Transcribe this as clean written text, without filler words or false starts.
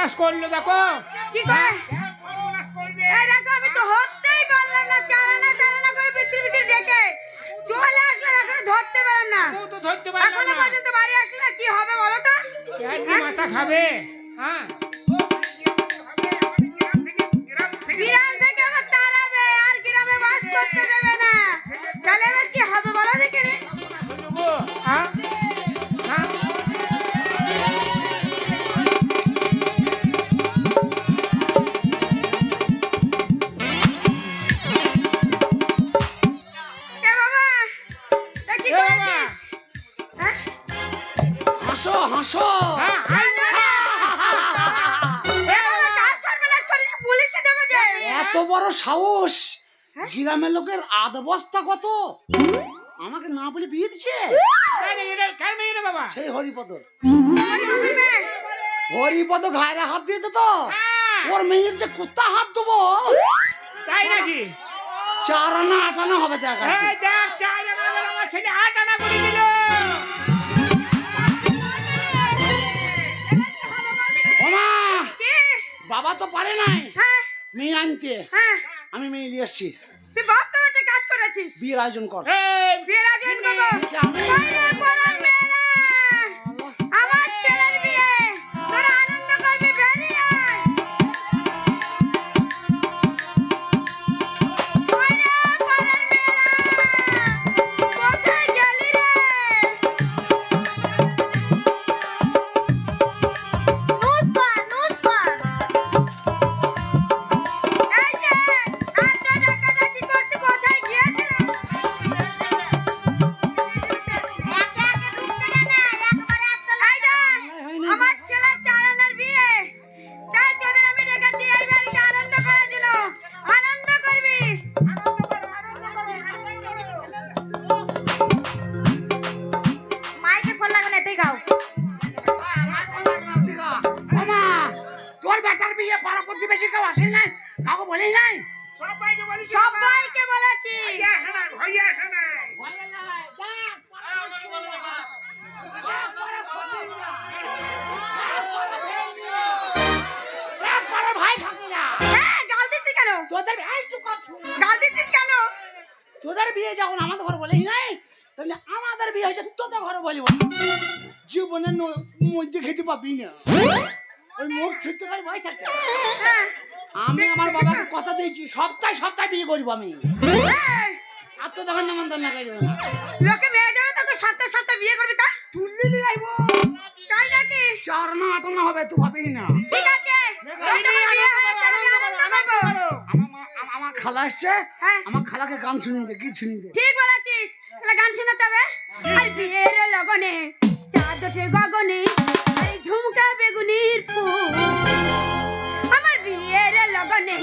সর্বনাশ করলো দেখো। কি করে এই দেখো আমি তো হতেই পারলাম না, চালানা করে বিচির ডেকে চলে আসলাম, এখনো ধরতে পারলাম না। ও তো ধরতে পারলাম এখনো না। পর্যন্ত বাড়ি আসলে না, কি হবে বলো তো? ক্যান্ডি মাথা খাবে। হ্যাঁ বিড়াল থেকে আবার তাড়াবে আর গ্রামে বাস করতে দেবে না, তাহলে এবার কি হবে বলো দেখিনি? হ্যাঁ হ্যাঁ এ বাবা তা কি এ বাবা। করেছিস? হ্যাঁ? হাসো হাসো। হ্যাঁ এ বাবা, কার সর্বনাশ করলি? পুলিশে দেবে যে। এত বড় সাহস! গ্রামের লোকের আধ বস্তা কত, আমাকে না বলে বিয়ে দিচ্ছে। কার মেয়ে রে বাবা? সেই হরিপদ। আরে বাবা মেয়ে। হরিপদ ঘাড়ে হাত দিয়েছে তো, হ্যাঁ, ওর মেয়ের যে কোথা হাত দেবো, তাই নাকি? 4 আনা 8 আনা হবে দেখা। এই দেখ, 4 আনা করে আমার ছেলে 8 আনা করে দিল। ওমা, কি? বাবা তো পারে নাই হ্যাঁ মেয়ে আনতে, হ্যাঁ, আমি মেয়ে নিয়ে এসছি। তুই বাপ তো একটা কাজ করেছিস। বিয়ের আয়োজন কর। এই বিয়ের আয়োজন করবো। আমি- আরে বড় মেয়েরা, আমার ছেলের বিয়ে, তোরা আনন্দ করবি, বেরিয়ে আয়। ওরে বড় মেয়েরা, কোথায় গেলি রে? এই যে, এত ডাকাডাকি করছি, কোথায় গিয়েছিলি? এই যে, আমার ছেলের 4 আনার বিয়ে, তাই তোদের আমি ডেকেছি এই বাড়িতে আনন্দ করার জন্য। আনন্দ করবি। মাইকে ফোন লাগবে না, তুই গাও। ওমা, তোর বেটার বিয়ে পাড়া প্রতিবেশী কেউ আসেন নাই, কাউকে বলেই নাই। সবাইকে বলিস, সবাইকে বলেছি। হইয়া আসে না। একবারে ভাই থাকে না। হ্যাঁ, গাল দিচ্ছিস কেন? তোদের এই চুপ কর, শুন। গাল দিচ্ছিস কেন? তোদের বিয়ে যখন আমাদের ঘরে বলেই নাই, তাহলে আমাদের বিয়ে হয়েছে তোদের ঘরে বলিব। জীবনের মধ্যে খেতে পাবি না, ওই মুখ ছুটতে পারি বসে থাকতে। হ্যাঁ, আমি আমার বাবাকে কথা দিয়েছি, সপ্তাহে সপ্তাহে বিয়ে করবো আমি। হ্যাঁ, আর তো তখন নিমন্ত্রণ না করবো না। লোকে বিয়ে দেবে তোকে, সপ্তাহে সপ্তাহে বিয়ে করবি তা? তুললি নিয়ে আইবো, তাই নাকি? 4 আনা 8 আনা হবে, তুই ভাবি না। ঠিক আছে, ওই তোমার বিয়ে হয়েছে, আমি আনন্দ করবো। আমার খালা আসছে, হ্যাঁ, আমার খালাকে গান শুনিয়ে দে, গীত শুনিয়ে দে। ঠিক বলেছিস, তাহলে গান শোনাতে হবে। আর বিয়ের লগনে চাঁদ ওঠে গগনে, এই ঝুমকা বেগুনির ফুল, আমার বিয়ের লগনে